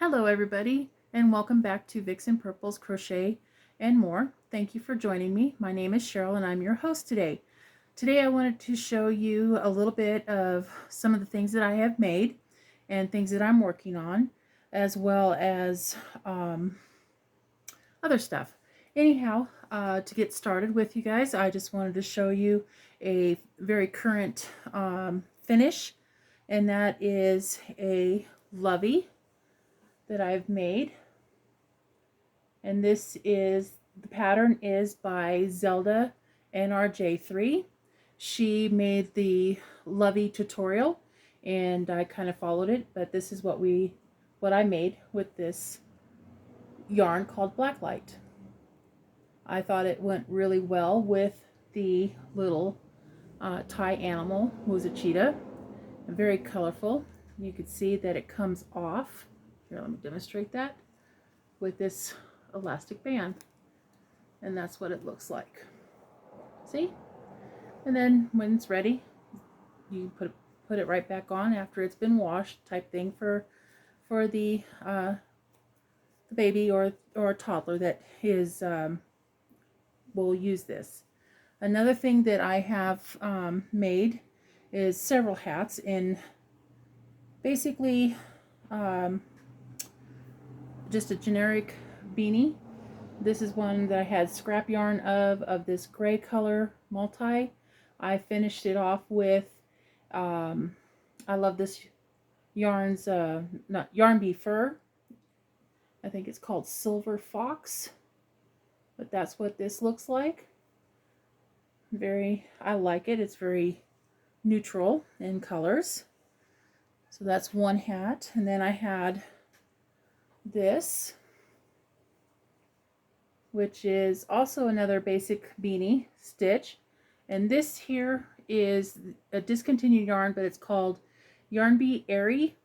Hello everybody, and welcome back to Vixen Purple's Crochet and More. Thank you for joining me. My name is Cheryl and I'm your host today. Today I wanted to show you a little bit of some of the things that I have made and things that I'm working on, as well as other stuff. Anyhow, to get started with you guys, I just wanted to show you a very current finish, and that is a lovey that I've made. And this is, the pattern is by Zelda NRJ3. She made the lovey tutorial and I kind of followed it, but this is what I made with this yarn called Blacklight. I thought it went really well with the little Thai animal, who was a cheetah. Very colorful. You can see that it comes off. Here, let me demonstrate that with this elastic band, and that's what it looks like. See? And then when it's ready, you put it right back on after it's been washed, type thing for the baby or a toddler that is will use this. Another thing that I have made is several hats in basically just a generic beanie. This is one that I had scrap yarn of this gray color multi. I finished it off with, I love this yarn's, not Yarn Bee Fur. I think it's called Silver Fox, but that's what this looks like. I like it. It's very neutral in colors. So that's one hat. And then I had this, which is also another basic beanie stitch. And this here is a discontinued yarn, but it's called Yarn Bee Airy.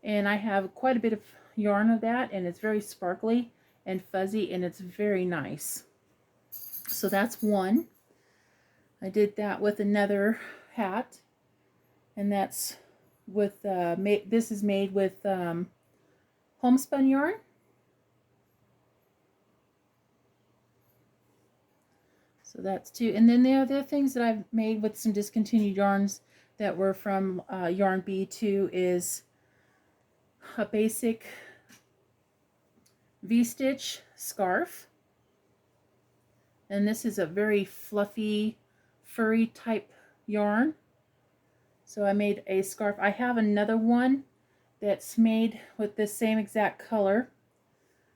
And I have quite a bit of yarn of that, and it's very sparkly and fuzzy, and it's very nice. So that's one. I did that with another hat, and that's with, this is made with homespun yarn. So that's two. And then the other things that I've made with some discontinued yarns that were from Yarn Bee 2 is a basic V-stitch scarf. And this is a very fluffy, furry type yarn. So I made a scarf. I have another one that's made with this same exact color.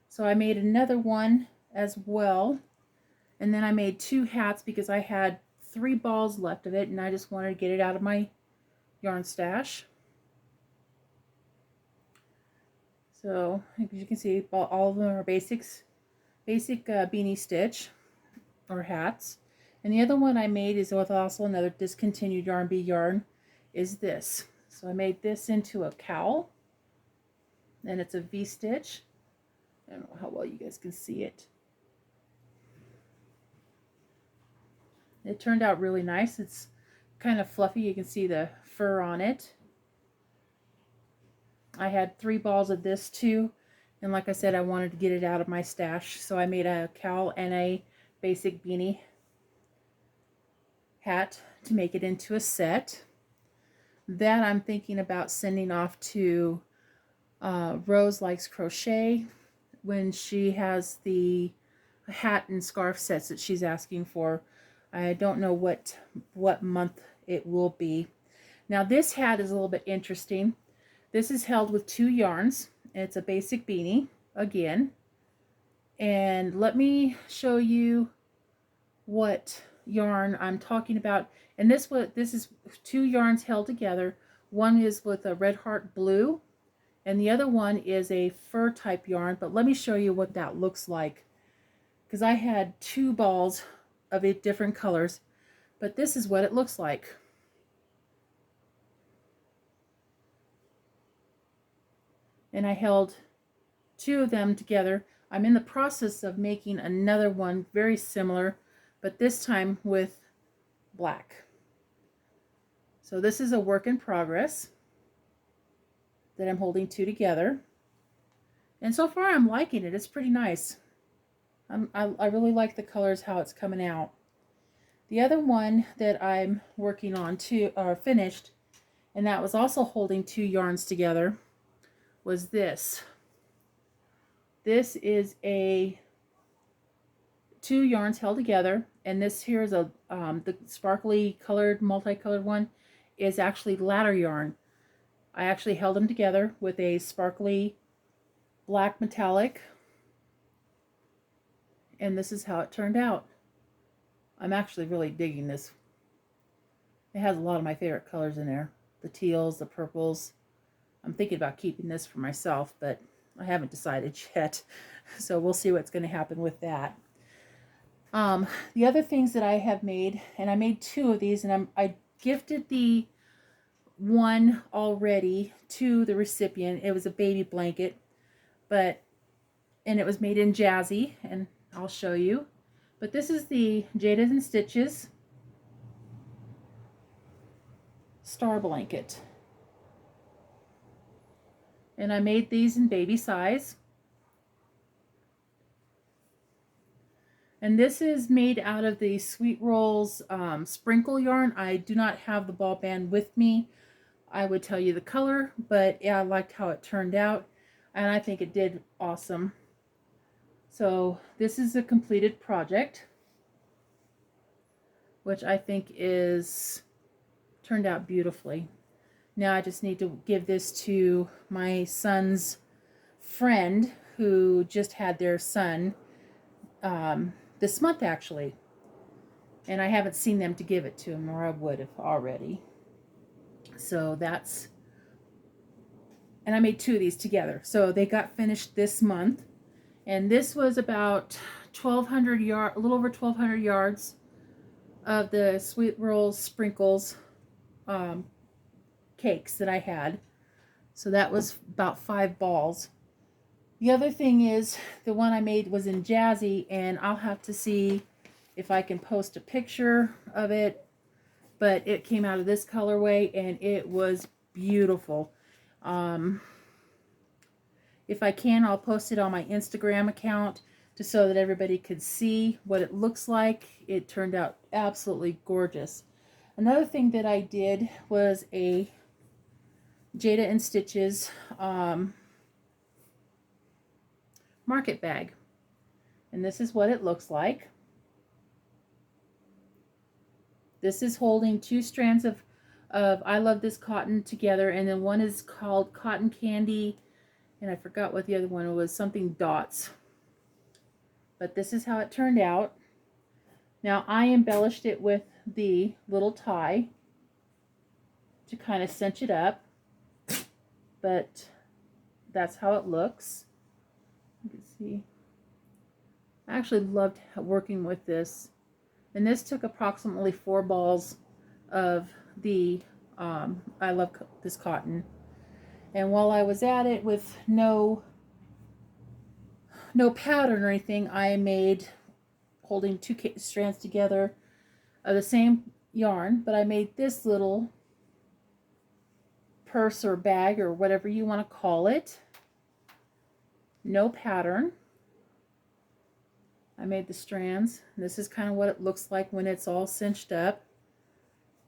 So I made another one as well. And then I made two hats because I had 3 balls left of it and I just wanted to get it out of my yarn stash. So as you can see, all of them are basic beanie stitch or hats. And the other one I made is with also another discontinued Yarn Bee yarn is this. So I made this into a cowl, and it's a V-stitch. I don't know how well you guys can see it. It turned out really nice. It's kind of fluffy. You can see the fur on it. I had 3 balls of this too, and like I said, I wanted to get it out of my stash, so I made a cowl and a basic beanie hat to make it into a set. That I'm thinking about sending off to Rose Likes Crochet when she has the hat and scarf sets that she's asking for. I don't know what month it will be. Now this hat is a little bit interesting. This is held with 2 yarns. It's a basic beanie again. And let me show you what yarn I'm talking about. And this is 2 yarns held together. One is with a Red Heart blue, and the other one is a fur type yarn. But let me show you what that looks like, because I had 2 balls of it different colors, but this is what it looks like. And I held 2 of them together. I'm in the process of making another one very similar, but this time with black. So this is a work in progress that I'm holding 2 together. And so far I'm liking it. It's pretty nice. I really like the colors, how it's coming out. The other one that I'm working on finished, and that was also holding 2 yarns together, was this. This is a 2 yarns held together, and this here is a the sparkly colored, multicolored one is actually ladder yarn. I actually held them together with a sparkly black metallic, and this is how it turned out. I'm actually really digging this. It has a lot of my favorite colors in there. The teals, the purples. I'm thinking about keeping this for myself, but I haven't decided yet. So we'll see what's going to happen with that. The other things that I have made, and I made 2 of these, and I gifted the one already to the recipient. It was a baby blanket, and it was made in Jazzy, and I'll show you. But this is the Jada and Stitches star blanket. And I made these in baby size. And this is made out of the Sweet Rolls sprinkle yarn. I do not have the ball band with me. I would tell you the color, but yeah, I liked how it turned out, and I think it did awesome. So this is a completed project, which I think is turned out beautifully. Now I just need to give this to my son's friend who just had their son this month actually, and I haven't seen them to give it to him, or I would have already. So that's, and I made 2 of these together. So they got finished this month, and this was about 1,200 yards, a little over 1,200 yards of the Sweet Rolls sprinkles cakes that I had. So that was about 5 balls. The other thing is, the one I made was in Jazzy, and I'll have to see if I can post a picture of it, but it came out of this colorway, and it was beautiful. If I can, I'll post it on my Instagram account just so that everybody could see what it looks like. It turned out absolutely gorgeous. Another thing that I did was a Jada and Stitches market bag. And this is what it looks like. This is holding 2 strands of I Love This Cotton together, and then one is called Cotton Candy, and I forgot what the other one was, something dots. But this is how it turned out. Now I embellished it with the little tie to kind of cinch it up, but that's how it looks. You can see. I actually loved working with this, and this took approximately 4 balls of the I Love This Cotton. And while I was at it with no pattern or anything, I made, holding 2 strands together of the same yarn, but I made this little purse or bag or whatever you want to call it. No pattern. I made the strands. This is kind of what it looks like when it's all cinched up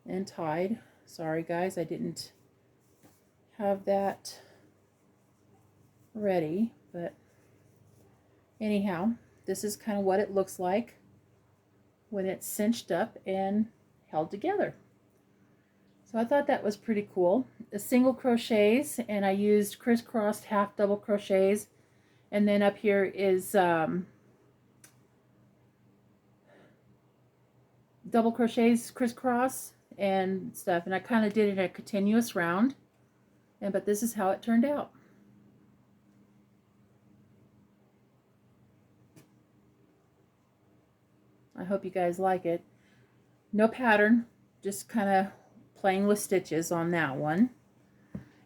and tied. Sorry guys, I didn't have that ready, but anyhow, this is kind of what it looks like when it's cinched up and held together. So I thought that was pretty cool. The single crochets, and I used crisscrossed half double crochets, and then up here is double crochets, crisscross and stuff, and I kind of did it in a continuous round, but this is how it turned out. I hope you guys like it. No pattern, just kind of playing with stitches on that one.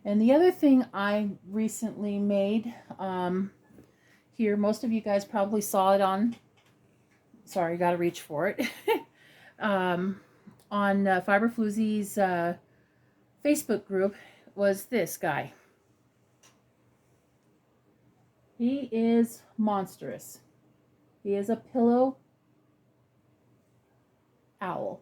And the other thing I recently made here, most of you guys probably saw it on, sorry, got to reach for it, on Fiber Floozy's Facebook group, was this guy. He is monstrous. He is a pillow owl.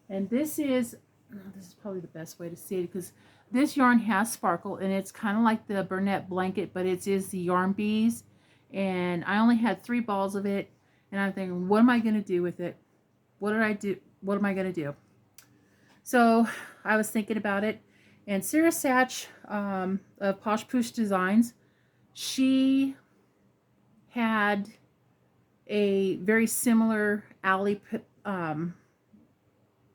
And this is probably the best way to see it, because this yarn has sparkle, and it's kind of like the Burnett blanket, but it is the yarn bees. And I only had 3 balls of it, and I'm thinking, what am I going to do with it? What did I do? What am I going to do? So I was thinking about it, and Sarah Satch of Posh Poosh Designs, she had a very similar alley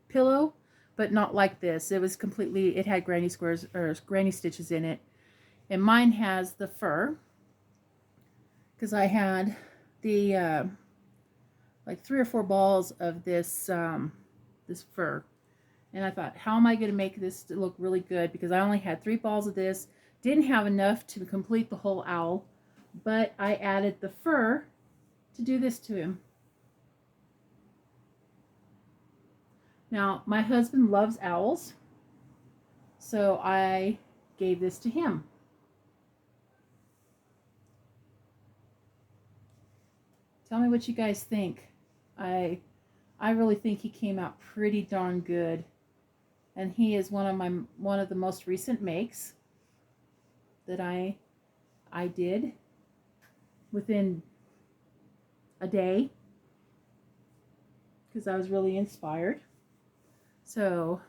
pillow, but not like this. It was completely, it had granny squares or granny stitches in it. And mine has the fur, because I had the like 3 or 4 balls of this this fur. And I thought, how am I going to make this look really good? Because I only had 3 balls of this. Didn't have enough to complete the whole owl. But I added the fur to do this to him. Now, my husband loves owls, so I gave this to him. Tell me what you guys think. I really think he came out pretty darn good. And he is one of the most recent makes that I did within a day, because I was really inspired. So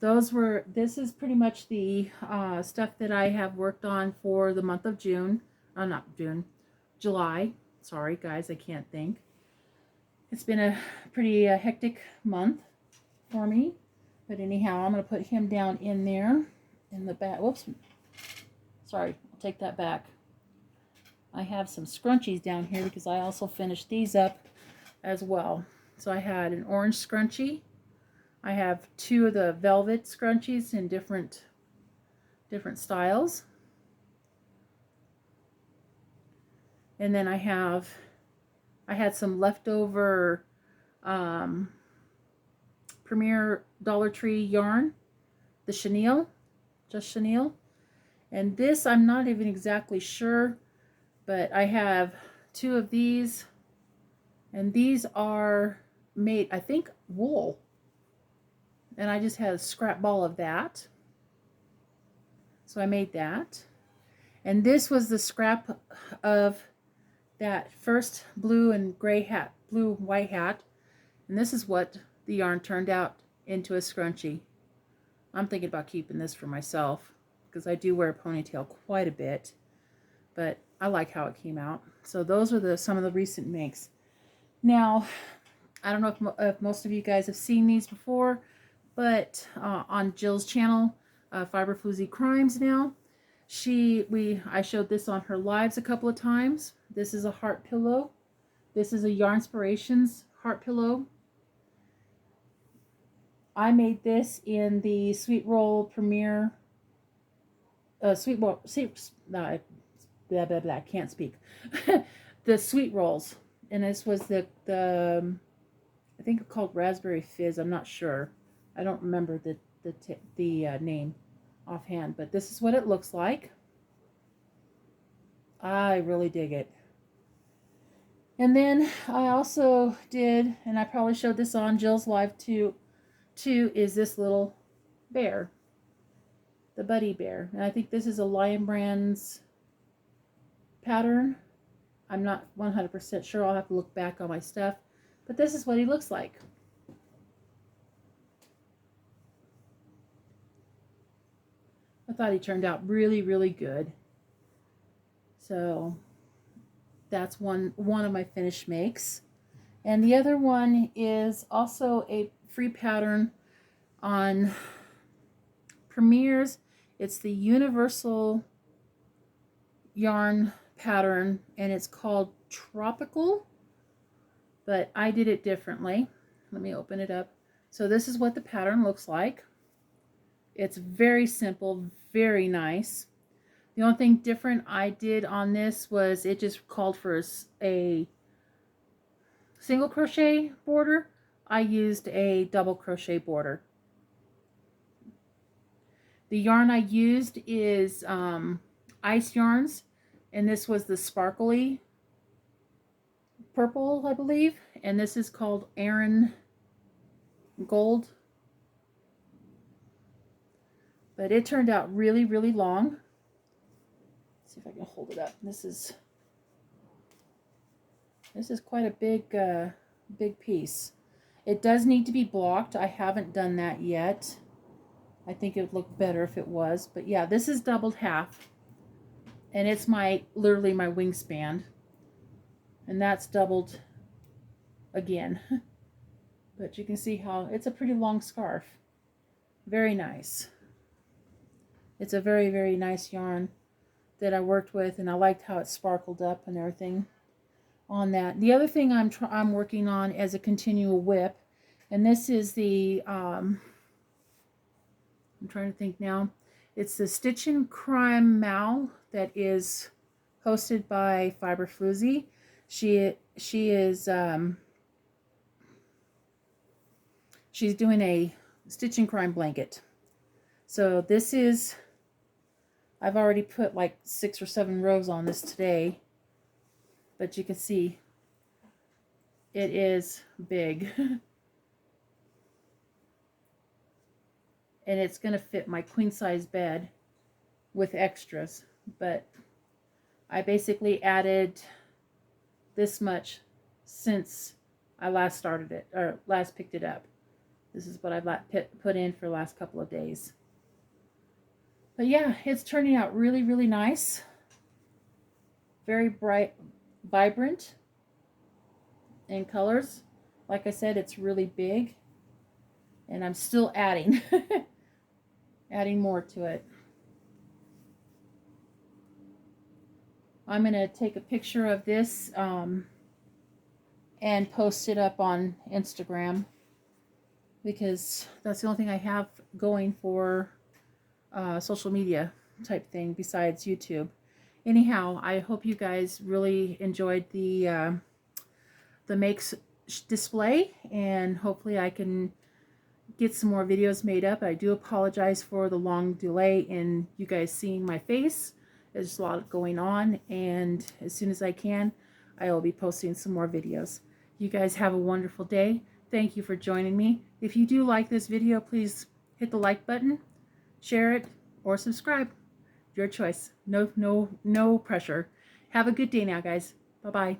this is pretty much the stuff that I have worked on for the month of June. Not June, July. Sorry guys, I can't think. It's been a pretty hectic month for me. But anyhow, I'm going to put him down in there in the back. Whoops. Sorry, I'll take that back. I have some scrunchies down here because I also finished these up as well. So I had an orange scrunchie. I have 2 of the velvet scrunchies in different styles. And then I had some leftover Premier Dollar Tree yarn, the chenille, just chenille. And this, I'm not even exactly sure, but I have 2 of these, and these are made, I think, wool. And I just had a scrap ball of that. So I made that. And this was the scrap of that first blue and gray hat, blue white hat. And this is what the yarn turned out into a scrunchie. I'm thinking about keeping this for myself, because I do wear a ponytail quite a bit, but I like how it came out. So those are some of the recent makes. Now, I don't know if most of you guys have seen these before, but on Jill's channel, Fiber Floozy Crimes now, I showed this on her lives a couple of times. This is a heart pillow. This is a Yarnspirations heart pillow. I made this in the Sweet Roll Premier, can't speak. The Sweet Rolls. And this was the I think it's called Raspberry Fizz. I'm not sure. I don't remember the name offhand, but this is what it looks like. I really dig it. And then I also did, and I probably showed this on Jill's live too, is this little bear, the Buddy Bear. And I think this is a Lion Brands pattern. I'm not 100% sure. I'll have to look back on my stuff. But this is what he looks like. I thought he turned out really, really good. So that's one of my finished makes. And the other one is also a free pattern on Premier's. It's the Universal yarn pattern, and it's called Tropical, but I did it differently. Let me open it up. So this is what the pattern looks like. It's very simple, very nice. The only thing different I did on this was it just called for a single crochet border. I used a double crochet border. The yarn I used is Ice Yarns, and this was the sparkly purple, I believe, and this is called Aran Gold. But it turned out really, really long. Let's see if I can hold it up. This is quite a big piece. It does need to be blocked. I haven't done that yet. I think it would look better if it was. But yeah, this is doubled half. And it's literally my wingspan. And that's doubled again. But you can see how it's a pretty long scarf. Very nice. It's a very, very nice yarn that I worked with, and I liked how it sparkled up and everything on that. The other thing I'm working on as a continual whip, and this is the I'm trying to think now. It's the Stitch and Crime Mal that is hosted by Fiber Floozy. She is she's doing a Stitch and Crime blanket. So this is, I've already put like 6 or 7 rows on this today, but you can see it is big. And it's going to fit my queen size bed with extras, but I basically added this much since I last started it, or last picked it up. This is what I've put in for the last couple of days. But yeah, it's turning out really, really nice. Very bright, vibrant in colors. Like I said, it's really big. And I'm still adding. Adding more to it. I'm going to take a picture of this and post it up on Instagram, because that's the only thing I have going for social media type thing besides YouTube. Anyhow, I hope you guys really enjoyed the makes display, and hopefully I can get some more videos made up. I do apologize for the long delay in you guys seeing my face. There's a lot going on, and as soon as I can, I will be posting some more videos. You guys have a wonderful day. Thank you for joining me. If you do like this video, please hit the like button, share it, or subscribe. Your choice. No pressure. Have a good day now, guys. Bye-bye.